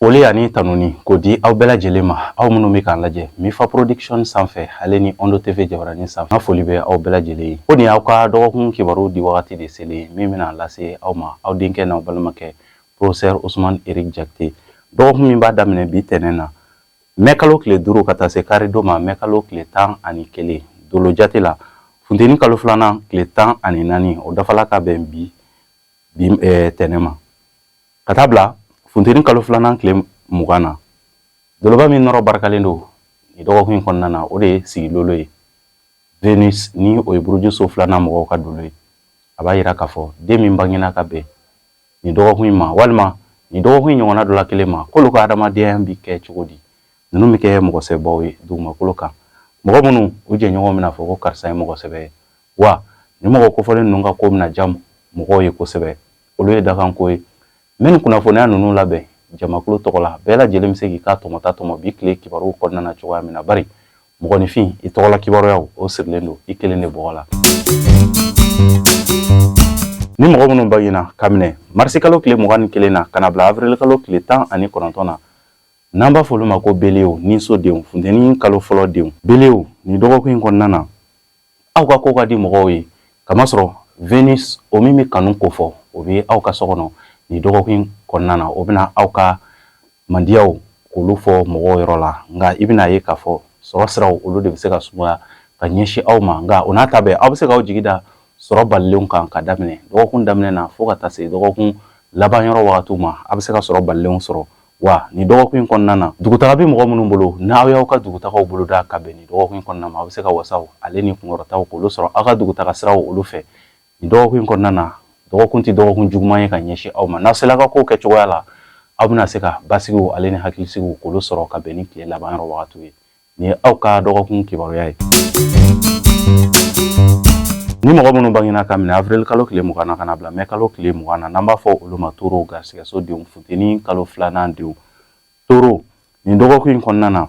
Ole ani tanuni ko di aw bɛɛ lajɛlen ma aw minnu bɛ k'an lajɛ Mifa Production sanfɛ ale ni Ondo TV jabaranin sanfɛ. N ka foli bɛ aw bɛɛ lajɛlen ye. Ko nin y'aw ka dɔgɔkun kibaru di wagati de selen min bɛna lase aw ma aw denkɛ n'aw balimakɛ Professeur Ousmane Eric Jakite. Dɔgɔkun min b'a daminɛ bi tɛnɛn na mɛ kalo tile 5 ka taa se karido ma mɛ kalo tile 11 dolo jate la funteni kalo filanan tile 14 o dafala ka bɛn bi tɛnɛn ma ka taa bila funteni kalo filanan tile 20 na doloba min nɔrɔ barikalen don ni dɔgɔkun in kɔnɔna na o de ye sigilolo ye Venus ni o ye burujuso filanan mɔgɔw ka dolo ye a b'a yira k'a fɔ den min bangena ka bɛn ni dɔgɔkun in ma walima ni dɔgɔkun in ɲɔgɔnna dɔ la kelen ma k'olu ka adamadenya bi kɛ cogo di ninnu bɛ kɛ mɔgɔsɛbɛbaw ye dugumakolo kan mɔgɔ minnu u jɛɲɔgɔn bɛna fɔ ko karisa ye mɔgɔsɛbɛ ye wa ni mɔgɔ kofɔlen ninnu ka ko bɛna ja mɔgɔw ye kosɛbɛ olu ye dakanko ye min kunnafoniya ninnu labɛn jamakulu tɔgɔ la bɛɛ lajɛlen bɛ se k'i ka tɔmɔta tɔmɔ bi tile kibaruw kɔnɔna na cogoya min na bari mɔgɔninfin i tɔgɔla kibaruyaw o sirilen don i kelen de bɔgɔ la ni mɔgɔ minnu bangena ka minɛ marisi kalo tile 21 na ka na bila avril kalo tile 19 na n'an b'a fɔ olu ma ko belew ni sodenw funteni kalo fɔlɔ denw belew ni dɔgɔkun in kɔnɔna na aw ka ko ka di mɔgɔw ye kamasɔrɔ Venus o min bɛ kanu ko fɔ o bɛ aw ka so kɔnɔ ni dɔgɔkun kɔnɔna na o bɛna aw ka mandiyaw k'olu fɔ mɔgɔw yɔrɔ la nka i bɛna ye k'a fɔ sɔrɔ siraw olu de bɛ se ka sumaya ka ɲɛsin aw ma nka o n'a ta bɛɛ aw bɛ se k'aw jigi da sɔrɔ balilenw kan ka daminɛ dɔgɔkun daminɛ na fo ka taa se dɔgɔkun laban yɔrɔ wagatiw ma a bɛ se ka sɔrɔ balilenw sɔrɔ wa ni dɔgɔkun in kɔnɔna na dugutaga bɛ mɔgɔ minnu bolo n'aw y'aw ka dugutagaw bolo da ka bɛn ni dɔgɔkun in kɔnɔna ma a bɛ se ka wasaw ale ni kunkɔrɔtaw k'olu sɔrɔ aw ka dugutaga siraw olu fɛ ni dɔgɔkun in kɔnɔna na dɔgɔkun tɛ dɔgɔkun juguman ye ka ɲɛsin aw ma n'aw sela ka kow kɛ cogoya la aw bɛna se ka basigiw ale ni hakilisigiw k'olu sɔrɔ ka bɛn ni tile laban yɔrɔ wagatiw ye ni ye aw ka dɔgɔkun kibaruya ye ni mɔgɔ minnu bangena ka minɛ avril kalo tile 20 na ka na bila mɛ kalo tile 20 na n'an b'a fɔ olu ma toro garisigɛso denw funteni kalo filanan denw toro ni dɔgɔkun in kɔnɔna na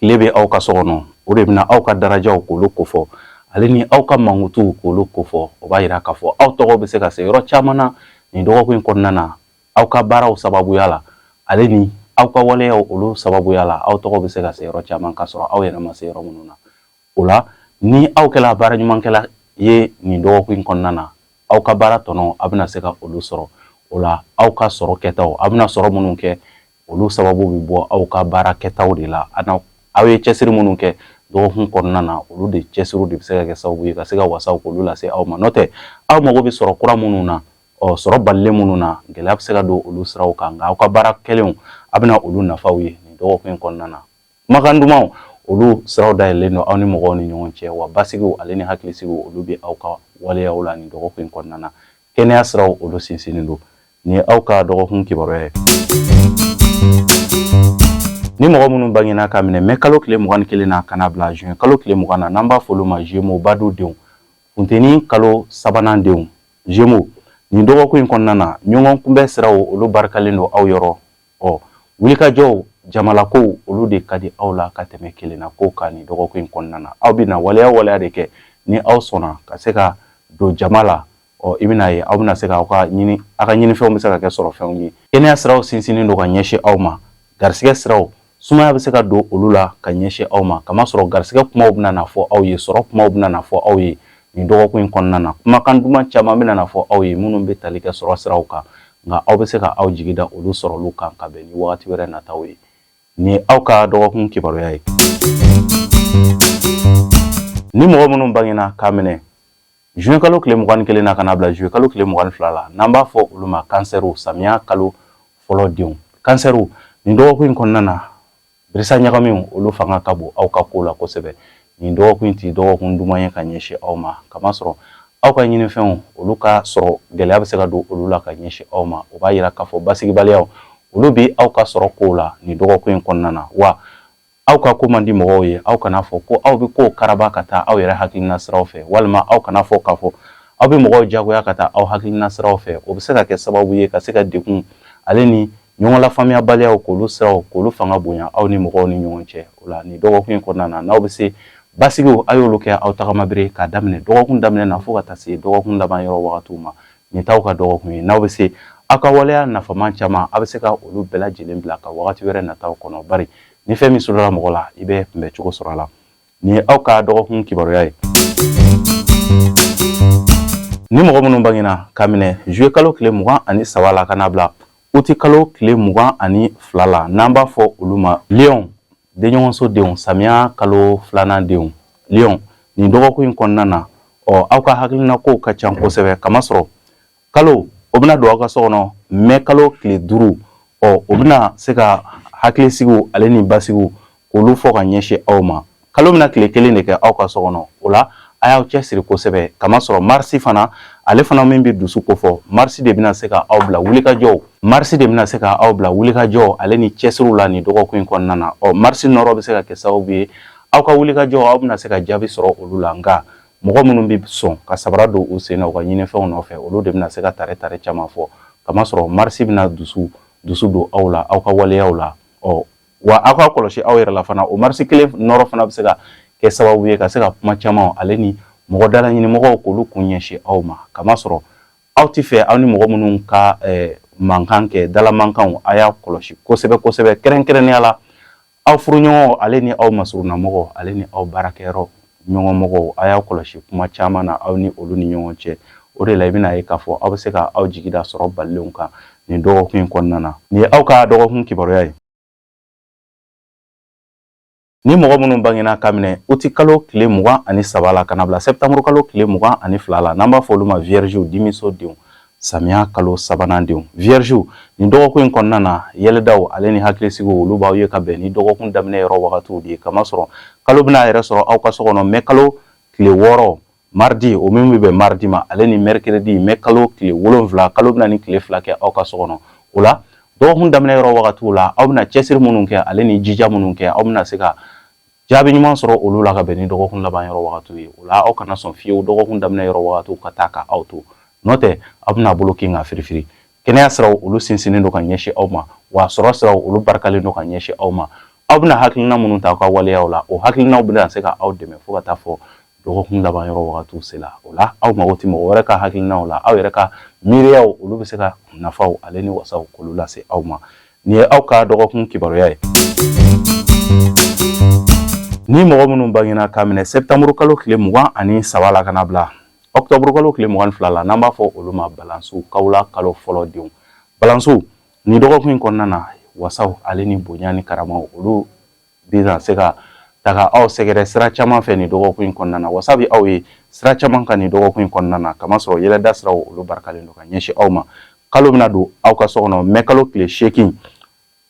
tile bɛ aw ka so kɔnɔ o de bɛna aw ka darajaw k'olu kofɔ ale ni aw ka mankutuw k'olu kofɔ o b'a yira k'a fɔ aw tɔgɔ bɛ se ka se yɔrɔ caman na ni dɔgɔkun in kɔnɔna na aw ka baaraw sababuya la ale ni aw ka waleyaw olu sababuya la aw tɔgɔ bɛ se ka se yɔrɔ caman ka sɔrɔ aw yɛrɛ ma se yɔrɔ minnu na o la ni aw kɛla baara ɲumankɛla ye nin dɔgɔkun in kɔnɔna na aw ka baara tɔnɔ a bɛna se ka olu sɔrɔ o la aw ka sɔrɔ kɛtaw a bɛna sɔrɔ minnu kɛ olu sababu bɛ bɔ aw ka baara kɛtaw de la aw ye cɛsiri minnu kɛ dɔgɔkun kɔnɔna na olu de cɛsiriw de bɛ se ka kɛ sababu ye ka se ka wasaw k'olu lase aw ma n'o tɛ aw mago bɛ sɔrɔ kura minnu na sɔrɔ balilen minnu na gɛlɛya bɛ se ka don olu siraw kan nka aw ka baara kɛlenw a bɛna olu nafaw ye nin dɔgɔkun in kɔnɔna na kumakan dumanw olu siraw dayɛlɛlen don aw ni mɔgɔw ni ɲɔgɔn cɛ wa basigiw ale ni hakilisigiw olu bɛ aw ka waleyaw la nin dɔgɔkun in kɔnɔna na kɛnɛya siraw olu sinsinnen don nin ye aw ka dɔgɔkun kibaruya ye ni mɔgɔ minnu bangena ka minɛ mɛ kalo tile 21 na ka na bila juin kalo tile 20 na n'an b'a fɔ olu ma Gémeaux badu denw funteni kalo sabanan denw Gémeaux nin dɔgɔkun in kɔnɔna na ɲɔgɔn kunbɛn siraw olu barikalen don aw yɔrɔ wulikajɔw jamalakow olu de ka di aw la ka tɛmɛ kelenna ko kan nin dɔgɔkun in kɔnɔna na aw bɛna waleya de kɛ ni aw sɔnna ka se ka don jama la i bɛna ye aw bɛna se ka aw ka ɲinifɛnw bɛ se ka kɛ sɔrɔ fɛnw ye kɛnɛya siraw sinsinnen don ka ɲɛsin aw ma garisigɛ siraw sumaya bɛ se ka don olu la ka ɲɛsin aw ma kamasɔrɔ garisigɛ kumaw bɛna na fɔ aw ye sɔrɔ kumaw bɛna na fɔ aw ye nin dɔgɔkun in kɔnɔna na kumakan duman caman bɛna na fɔ aw ye minnu bɛ tali kɛ sɔrɔ siraw kan nka aw bɛ se ka aw jigi da olu sɔrɔlu kan ka bɛn ni wagati wɛrɛ nataw ye nin ye aw ka dɔgɔkun kibaruya ye ni mɔgɔ minnu bangena ka minɛ juin kalo tile 21 na ka na bila juillet kalo tile 22 la n'an b'a fɔ olu ma kansɛriw samiya kalo fɔlɔ denw kansɛriw nin dɔgɔkun in kɔnɔna na birisa ɲagamiw olu fanga ka bon aw ka ko la kosɛbɛ nin dɔgɔkun in tɛ dɔgɔkun duman ye ka ɲɛsin aw ma kamasɔrɔ aw ka ɲinifɛnw olu ka sɔrɔ gɛlɛya bɛ se ka don olu la ka ɲɛsin aw ma o b'a yira k'a fɔ basigibaliyaw olu bɛ aw ka sɔrɔ kow la nin dɔgɔkun in kɔnɔna na wa aw ka ko man di mɔgɔw ye aw kana fɔ ko aw bɛ kow karaba ka taa aw yɛrɛ hakilina siraw fɛ walima aw kana fɔ k'a fɔ aw bɛ mɔgɔw jagoya ka taa aw hakilina siraw fɛ o bɛ se ka kɛ sababu ye ka se ka degun ale ni ɲɔgɔn lafaamuyabaliyaw k'olu siraw k'olu fanga bonya aw ni mɔgɔw ni ɲɔgɔn cɛ o la nin dɔgɔkun in kɔnɔna na n'aw bɛ se basigiw a y'olu kɛ aw tagamabere k'a daminɛ dɔgɔkun daminɛ na fo ka taa se dɔgɔkun laban yɔrɔ wagatiw ma nin t'aw ka dɔgɔkun ye n'aw bɛ se aka waleya nafaman caman a bɛ se ka olu bɛɛ lajɛlen bila ka wagati wɛrɛ nataw kɔnɔ bari ni fɛn min sɔrɔla mɔgɔ la i bɛ kunbɛ cogo sɔrɔ a la ni aw ka dɔgɔkun kibaruya ye ni mɔgɔ minnu bangena ka minɛ juillet kalo tile 23 la ka na bila août kalo tile 22 la n'an b'a fɔ olu ma Lion denɲɔgɔnso denw samiya kalo 2nan denw Lion nin dɔgɔkun in kɔnɔna na aw ka hakilina kow ka ca kosɛbɛ kamasɔrɔ kalo o bɛna don aw ka so kɔnɔ mai kalo tile 5 o bɛna se ka hakilisigiw ale ni basigiw k'olu fɔ ka ɲɛsin aw ma kalo bɛna tile 1 de kɛ aw ka so kɔnɔ o la a y'aw cɛsiri kosɛbɛ kamasɔrɔ marsi fana ale fana min bɛ dusu ko fɔ marsi de bɛna se ka aw bila wulikajɔw marsi de bɛna se ka aw bila wulikajɔw ale ni cɛsiriw la nin dɔgɔkun in kɔnɔna na marsi nɔrɔ bɛ se ka kɛ sababu ye aw ka wulikajɔw aw bɛna se ka jaabi sɔrɔ olu la nka mɔgɔ minnu bɛ sɔn ka sabara don u sen na u ka ɲinifɛnw nɔfɛ olu de bɛna se ka tare caman fɔ kamasɔrɔ marsi bɛna dusu don aw la aw ka waleyaw la wa aw ka kɔlɔsi aw yɛrɛ la fana o marsi kelen nɔrɔ fana bɛ se ka kɛ sababu ye ka se ka kuma caman ale ni mɔgɔ dala ɲinimɔgɔw k'olu kun ɲɛsin aw ma kamasɔrɔ aw ti fɛ aw ni mɔgɔ minnu ka mankan kɛ dala mankanw a y'a kɔlɔsi kosɛbɛ kɛrɛnkɛrɛnnenya la aw furuɲɔgɔn ale ni aw masurunamɔgɔ ale ni aw baarakɛyɔrɔ ɲɔgɔnmɔgɔw a y'a kɔlɔsi kuma caman na aw ni olu ni ɲɔgɔn cɛ o de la i bɛna ye k'a fɔ aw bɛ se ka aw jigida sɔrɔ balilenw kan nin dɔgɔkun in kɔnɔna na nin ye aw ka dɔgɔkun kibaruya ye ni mɔgɔ minnu bangena ka minɛ août kalo tile 23 la ka na bila septembre kalo tile 22 la n'an b'a fɔ olu ma viergew dimiso denw samiya kalo 3nan denw viergew nin dɔgɔkun in kɔnɔna na yɛlɛdaw ale ni hakilisigiw olu b'aw ye ka bɛn ni dɔgɔkun daminɛ yɔrɔ wagatiw de ye kamasɔrɔ kalo bɛna yɛrɛ sɔrɔ aw ka so kɔnɔ mai kalo tile 6 mardi o min bɛ bɛn mardi ma ale ni mercredi mai kalo tile 7 kalo bɛna ni tile 2 kɛ aw ka so kɔnɔ o la dɔgɔkun daminɛ yɔrɔ wagatiw la aw bɛna cɛsiri minnu kɛ ale ni jija minnu kɛ aw bɛna se ka jaabi ɲuman sɔrɔ olu la ka bɛn ni dɔgɔkun laban yɔrɔ wagatiw ye o la aw kana sɔn fiyewu dɔgɔkun daminɛ yɔrɔ wagatiw ka taa ka aw to n'o tɛ aw bɛna bolo kin ka firifiri kɛnɛya siraw olu sinsinnen don ka ɲɛsin aw ma wa sɔrɔ siraw olu barikalen don ka ɲɛsin aw ma aw bɛna hakilina minnu ta aw ka waleyaw la o hakilinaw bɛna se ka aw dɛmɛ fo ka taa fɔ dɔgɔkun laban yɔrɔ wagatiw sela o la aw mago tɛ mɔgɔ wɛrɛ ka hakilinaw la aw yɛrɛ ka miiriyaw olu bɛ se ka nafaw ale ni wasaw k'olu lase aw ma nin ye aw ka dɔgɔkun kibaruya ye ni mɔgɔ minnu bangena ka minɛ septembre kalo tile 23 la ka na bila octobre kalo tile 22 la n'an b'a fɔ olu ma balansu kawula kalo fɔlɔ denw balansu ni dɔgɔkun in kɔnɔna na wasaw ale ni bonya ni karamaw olu bɛ se ka taga aw sɛgɛrɛ sira caman fɛ ni dɔgɔkun in kɔnɔna na wasa bɛ aw ye sira caman kan ni dɔgɔkun in kɔnɔna na kamasɔrɔ yɛlɛda siraw olu barikalen don ka ɲɛsin aw ma kalo bɛna don aw ka so kɔnɔ mai kalo tile 8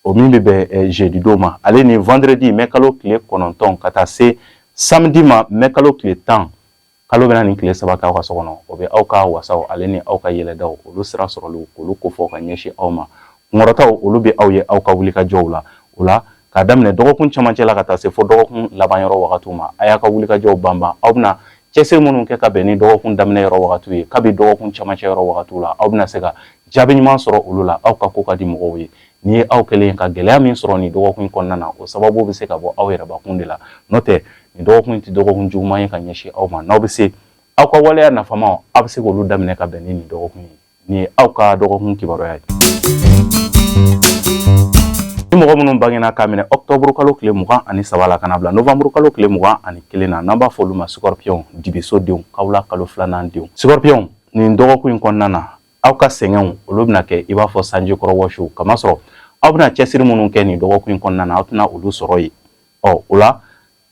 o min bɛ bɛn jeudi don ma ale ni vendredi mai kalo tile 9 ka taa se samedi ma mai kalo tile 10 kalo bɛna nin tile 3 kɛ aw ka so kɔnɔ o bɛ aw ka wasaw ale ni aw ka yɛlɛdaw olu sira sɔrɔliw k'olu kofɔ ka ɲɛsin aw ma kunkɔrɔtaw olu bɛ aw ye aw ka wulikajɔw la o la k'a daminɛ dɔgɔkun camancɛ la ka taa se fo dɔgɔkun laban yɔrɔ wagatiw ma a y'a ka wulikajɔw banban aw bɛna cɛsiri minnu kɛ ka bɛn ni dɔgɔkun daminɛ yɔrɔ wagatiw ye kabi dɔgɔkun camancɛ yɔrɔ wagatiw la aw bɛna se ka jaabi ɲuman sɔrɔ olu la aw ka ko ka di mɔgɔw ye ni ye aw kɛlen ka gɛlɛya min sɔrɔ nin dɔgɔkun kɔnɔna na o sababu bɛ se ka bɔ aw yɛrɛbakun de la n'o tɛ nin dɔgɔkun tɛ dɔgɔkun juguman ye ka ɲɛsin aw ma n'aw bɛ se aw ka waleya nafamaw aw bɛ se k'olu daminɛ ka bɛn ni nin dɔgɔkun ye nin ye aw ka dɔgɔkun kibaruya ye ni mɔgɔ minnu bangena ka minɛ octobre kalo tile 23 la ka na bila novembre kalo tile 21 na n'an b'a fɔ olu ma scorpion dibiso denw kawula kalo 2nan denw scorpion nin dɔgɔkun in kɔnɔna na aw ka sɛgɛnw olu bɛna kɛ i b'a fɔ sanji kɔrɔ wɔsiw kamasɔrɔ aw bɛna cɛsiri minnu kɛ nin dɔgɔkun in kɔnɔna na aw tɛna olu sɔrɔ yen o la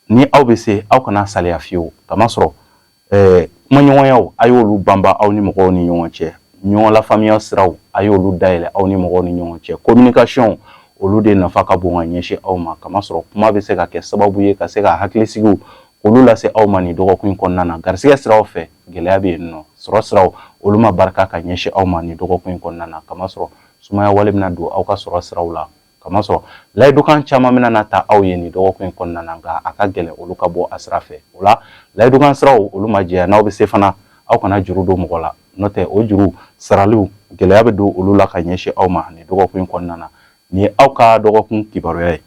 ni aw bɛ se aw kana saliya fiyewu kamasɔrɔ kumaɲɔgɔnyaw a y'olu banban aw ni mɔgɔw ni ɲɔgɔn cɛ ɲɔgɔn lafaamuya siraw a y'olu dayɛlɛ aw ni mɔgɔw ni ɲɔgɔn cɛ communication olu de nafa ka bon ka ɲɛsin aw ma kamasɔrɔ kuma bɛ se ka kɛ sababu ye ka se ka hakilisigi olu lase aw ma nin dɔgɔkun in kɔnɔna na garisɛgɛ siraw fɛ gɛlɛya bɛ yen nɔ sɔrɔ siraw olu ma barika ka ɲɛsin aw ma nin dɔgɔkun in kɔnɔna na kamasɔrɔ sumaya wale bɛna don aw ka sɔrɔ siraw la kamasɔrɔ layidukan caman bɛna na ta aw ye nin dɔgɔkun in kɔnɔna na nka a ka gɛlɛn olu ka bɔ a sira fɛ o la layidukan siraw olu ma jɛya n'aw bɛ se fana aw kana juru don mɔgɔ la n'o tɛ o juru saraliw gɛlɛya bɛ don olu la ka ɲɛsin aw ma nin dɔgɔkun in kɔnɔna na nin ye aw ka dɔgɔkun kibaruya ye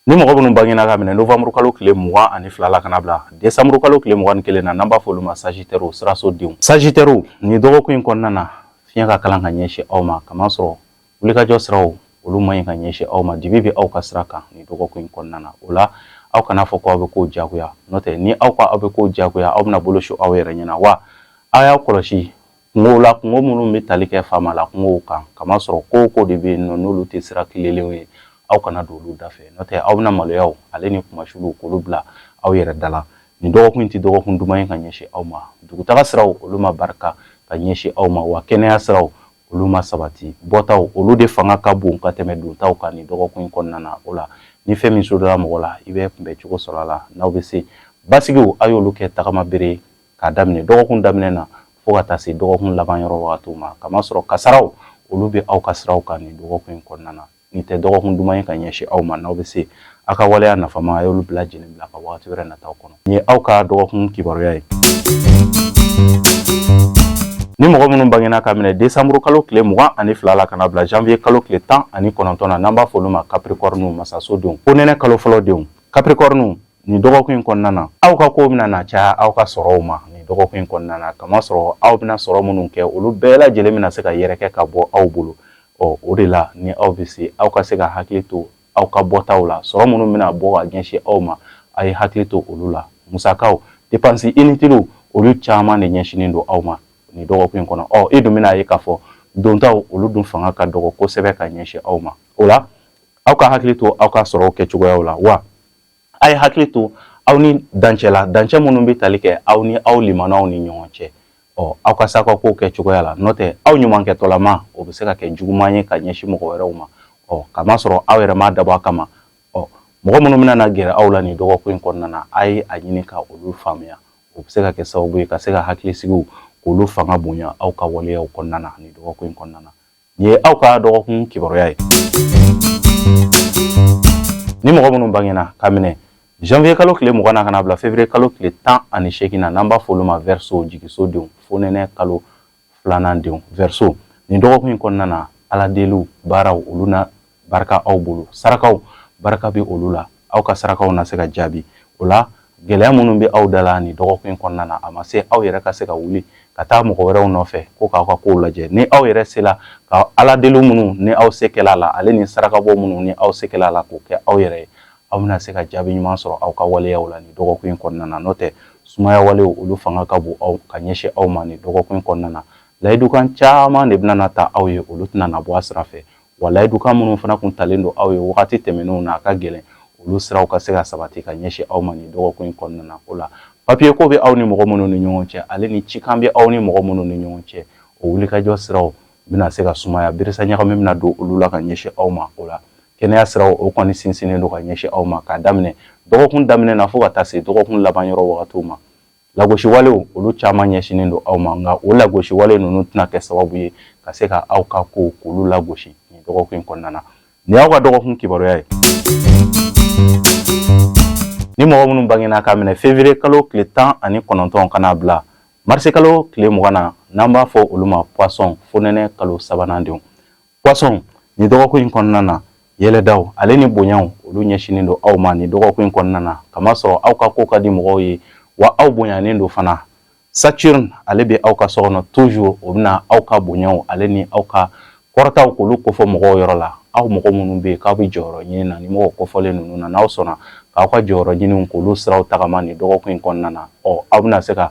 ni mɔgɔ minnu bangena ka minɛ novembre kalo tile 22 la kana bila décembre kalo tile 21 na n'an b'a fɔ olu ma Sagittaire sirasodenw. Sagittaire ni dɔgɔkun in kɔnɔna na fiɲɛ ka kalan ka ɲɛsin aw ma kamasɔrɔ wulikajɔ siraw olu man ɲi ka ɲɛsin aw ma dibi bɛ aw ka sira kan ni dɔgɔkun in kɔnɔna na. O la aw kana fɔ ko aw bɛ ko jagoya n'o tɛ ni aw ka aw bɛ ko jagoya aw bɛna bolo su aw yɛrɛ ɲɛna wa aw y'a kɔlɔsi kungo la kungo minnu bɛ tali kɛ faama la kungow kan kamasɔrɔ ko de bɛ yen nɔ n'olu tɛ sira kilenlenw ye aw kana don olu da fɛ n'o tɛ aw bɛna maloya ale ni kumasuluw k'olu bila aw yɛrɛ da la nin dɔgɔkun tɛ dɔgɔkun duman ye ka ɲɛsin aw ma dugutaga siraw olu ma barika ka ɲɛsin aw ma wa kɛnɛya siraw olu ma sabati bɔtaw olu de fanga ka bon ka tɛmɛ dontaw kan nin dɔgɔkun in kɔnɔna na. O la ni fɛn min sodala mɔgɔ la i bɛ kunbɛ cogo sɔrɔ a la n'aw bɛ se basigiw a y'olu kɛ tagama bere k'a daminɛ dɔgɔkun daminɛ na fo ka taa se dɔgɔkun laban yɔrɔ wagatiw ma kamasɔrɔ kasaraw olu bɛ aw ka siraw kan nin dɔgɔkun in kɔnɔna na nin tɛ dɔgɔkun duman ye ka ɲɛsin aw ma n'aw bɛ se aw ka waleya nafama a y'olu bila lajɛlen bila ka wagati wɛrɛ nataw kɔnɔ. Nin ye aw ka dɔgɔkun kibaruya ye. Ni mɔgɔ minnu bangena ka minɛ décembre kalo tile 22 la kana bila janvier kalo tile 19 na n'an b'a fɔ olu ma Capricorne masasodenw ko nɛnɛ kalo fɔlɔ denw. Capricorne nin dɔgɔkun in kɔnɔna na aw ka ko bɛna na caya aw ka sɔrɔw ma nin dɔgɔkun in kɔnɔna na kamasɔrɔ aw bɛna sɔrɔ minnu kɛ olu bɛɛ lajɛlen bɛna se ka yɛrɛkɛ ka bɔ aw bolo. O de la ni aw bɛ se aw ka se ka hakili to aw ka bɔtaw la sɔrɔ minnu bɛna bɔ ka ɲɛsin aw ma a ye hakili to olu la musakaw dépense inutiles olu caman de ɲɛsinnen don aw ma ni dɔgɔkun in kɔnɔ. E dun bɛna ye k'a fɔ dontaw olu dun fanga ka dɔgɔ kosɛbɛ ka ɲɛsin aw ma. O la aw ka hakili to aw ka sɔrɔw kɛcogoyaw la wa a ye hakili to aw ni dancɛ la dancɛ minnu bɛ tali kɛ aw ni aw limanaw ni ɲɔgɔn cɛ. Aw ka saka ko kɛcogoya la n'o tɛ aw ɲumankɛtɔlama o bɛ se ka kɛ juguman ye ka ɲɛsin mɔgɔ wɛrɛw ma. Kamasɔrɔ aw yɛrɛ ma dabɔ a kama mɔgɔ minnu bɛna na gɛrɛ aw la nin dɔgɔkun in kɔnɔna na a ye a ɲini ka olu faamuya o bɛ se ka kɛ sababu ye ka se ka hakilisigiw k'olu fanga bonya aw ka waleyaw kɔnɔna na nin dɔgɔkun in kɔnɔna na. Nin ye aw ka dɔgɔkun kibaruya ye. Ni mɔgɔ minnu bangena ka minɛ janvier kalo tile 20 na kana bila février kalo tile 18 na n'an b'a fɔ olu ma Verseau jigisodenw fo nɛnɛ kalo 2nan denw. Verseau nin dɔgɔkun in kɔnɔna na ala deliw baaraw olu na barika aw bolo sarakaw barika bɛ olu la aw ka sarakaw na se ka jaabi. O la gɛlɛya minnu bɛ aw da la nin dɔgɔkun in kɔnɔna na a ma se aw yɛrɛ ka se ka wuli ka taa mɔgɔ wɛrɛw nɔfɛ ko k'aw ka kow lajɛ ni aw yɛrɛ sela ka ala deliw minnu ni aw se kɛla la ale ni sarakabɔ minnu ni aw se kɛla la k'o kɛ aw yɛrɛ ye aw bɛna se ka jaabi ɲuman sɔrɔ aw ka waleyaw la nin dɔgɔkun in kɔnɔna na n'o tɛ sumaya walew olu fanga ka bon aw ka ɲɛsin aw ma nin dɔgɔkun in kɔnɔna na. Layidukan caman de bɛna na ta aw ye olu tɛna na bɔ a sira fɛ wa layidukan minnu fana kun talen don aw ye wagati tɛmɛnenw na a ka gɛlɛn olu siraw ka se ka sabati ka ɲɛsin aw ma nin dɔgɔkun in kɔnɔna na. O la papier ko bɛ aw ni mɔgɔ minnu ni ɲɔgɔn cɛ ale ni cikan bɛ aw ni mɔgɔ minnu ni ɲɔgɔn cɛ o wulikajɔ siraw bɛna se ka sumaya birisa ɲagami bɛna don olu la ka ɲɛsin aw ma. O la kɛnɛya siraw o kɔni sinsinnen don ka ɲɛsin aw ma k'a daminɛ dɔgɔkun daminɛ na fo ka taa se dɔgɔkun laban yɔrɔ wagatiw ma. Lagosi walew olu caman ɲɛsinnen don aw ma nka o lagosi wale ninnu tɛna kɛ sababu ye ka se ka aw ka ko k'olu lagosi nin dɔgɔkun in kɔnɔna na. Nin y'aw ka dɔgɔkun kibaruya ye. Ni mɔgɔ minnu bangena ka minɛ février kalo tile 19 kana bila mars kalo tile 20 na n'an b'a fɔ olu ma Poisson fo nɛnɛ kalo 3nan denw. Poisson nin dɔgɔkun in kɔnɔna na yɛlɛdaw ale ni bonyaw olu ɲɛsinnen don aw ma nin dɔgɔkun in kɔnɔna na kamasɔrɔ aw ka ko ka di mɔgɔw ye wa aw bonyanen don fana. Saturne ale bɛ aw ka so kɔnɔ toujours o bɛna aw ka bonyaw ale ni aw ka kɔrɔtaw k'olu kofɔ mɔgɔw yɔrɔ la aw mɔgɔ minnu bɛ yen k'aw bɛ jɔyɔrɔ ɲini na ni mɔgɔ kofɔlen ninnu na n'aw sɔnna k'aw ka jɔyɔrɔ ɲiniw k'olu siraw tagama nin dɔgɔkun in kɔnɔna na aw bɛna se ka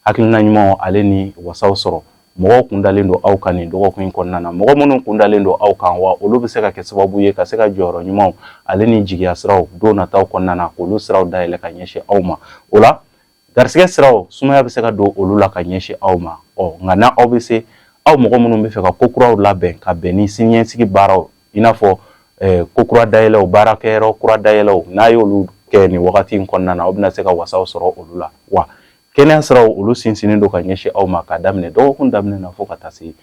hakilina ɲumanw ale ni wasaw sɔrɔ mɔgɔw kundalen don aw kan nin dɔgɔkun in kɔnɔna na mɔgɔ minnu kundalen don aw kan wa olu bɛ se ka kɛ sababu ye ka se ka jɔyɔrɔ ɲumanw ale ni jigiya siraw don nataw kɔnɔna na k'olu siraw dayɛlɛ ka ɲɛsin aw ma. O la garisigɛ siraw sumaya bɛ se ka don olu la ka ɲɛsin aw ma nka n'a aw bɛ se aw mɔgɔ minnu bɛ fɛ ka ko kuraw labɛn ka bɛn ni siniɲɛsigi baaraw i n'a fɔ ko kura dayɛlɛw baarakɛyɔrɔ kura dayɛlɛw n'a y'olu kɛ nin wagati in kɔnɔna na aw bɛna se ka wasaw sɔrɔ olu la wa kɛnɛya siraw olu sinsinnen don ka ɲɛsin aw ma ka daminɛ dɔgɔkun daminɛ na fo ka taa se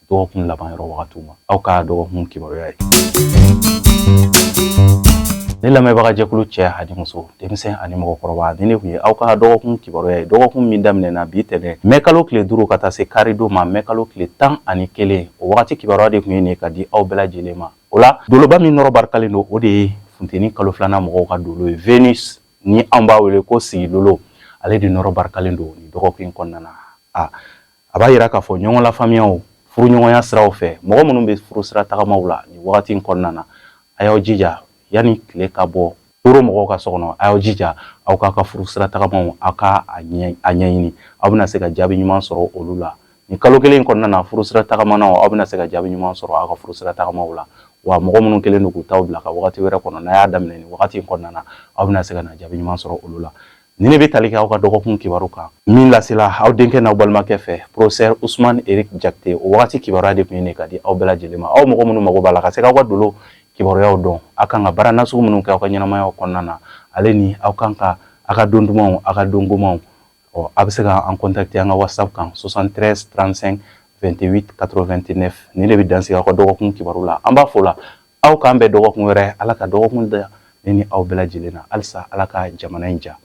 dɔgɔkun laban yɔrɔ wagatiw ma. Aw ka dɔgɔkun kibaruya ye. Ne lamɛnbaga jɛkulu cɛ ani muso denmisɛn ani mɔgɔkɔrɔba ni ne tun ye aw ka dɔgɔkun kibaruya ye dɔgɔkun min daminɛna bi tɛnɛ mai kalo tile 5 ka taa se karidon ma mai kalo tile 11 o wagati kibaruya de tun ye nin ka di aw bɛɛ lajɛlen ma. O la doloba min nɔrɔ barikalen don o de ye funteni kalo filana mɔgɔw ka dolo ye Venus ni an b'a wele ko sigilolo ale de nɔrɔ barikalen don ni dɔgɔkun kɔnɔna na a b'a yira k'a fɔ ɲɔgɔn lafaamuyaw furu ɲɔgɔnya siraw fɛ mɔgɔ minnu bɛ furu sira tagamaw la ni wagati kɔnɔna na a y'aw jija yani tile ka bɔ toro mɔgɔw ka sɔkɔnɔ a y'aw jija aw k'a ka furu sira tagamaw aw ka a ɲɛɲini aw bɛna se ka jaabi ɲuman sɔrɔ olu la ni kalo kelen kɔnɔna na furu sira tagamanaw aw bɛna se ka jaabi ɲuman sɔrɔ aw ka furu sira tagamaw la wa mɔgɔ minnu kelen don k'u taw bila ka wagati wɛrɛ kɔnɔ n'a y'a daminɛ ni wagati kɔnɔna na aw bɛna se ka na jaabi ɲuman sɔrɔ olu la ni ne bɛ tali kɛ aw ka dɔgɔkun kibaru kan min lasela aw denkɛ n'aw balimakɛ fɛ professeur Ousmane Eric Jakite o wagati kibaruya de tun ye ne ka di aw bɛɛ lajɛlen ma aw mɔgɔ minnu mago b'a la ka se k'aw ka dolo kibaruyaw dɔn aw kan ka baara nasugu minnu kɛ aw ka ɲɛnamayaw kɔnɔna na ale ni aw kan ka aw ka don dumanw aw ka don gomanw a bɛ se ka an contacter an ka WhatsApp kan 73 35 28 89 ni ne bɛ dansigi aw ka dɔgɔkun kibaru la an b'a fɔ la aw k'an bɛn dɔgɔkun wɛrɛ ala ka dɔgɔkun da ne ni aw bɛɛ lajɛlen na halisa ala ka jamana in ja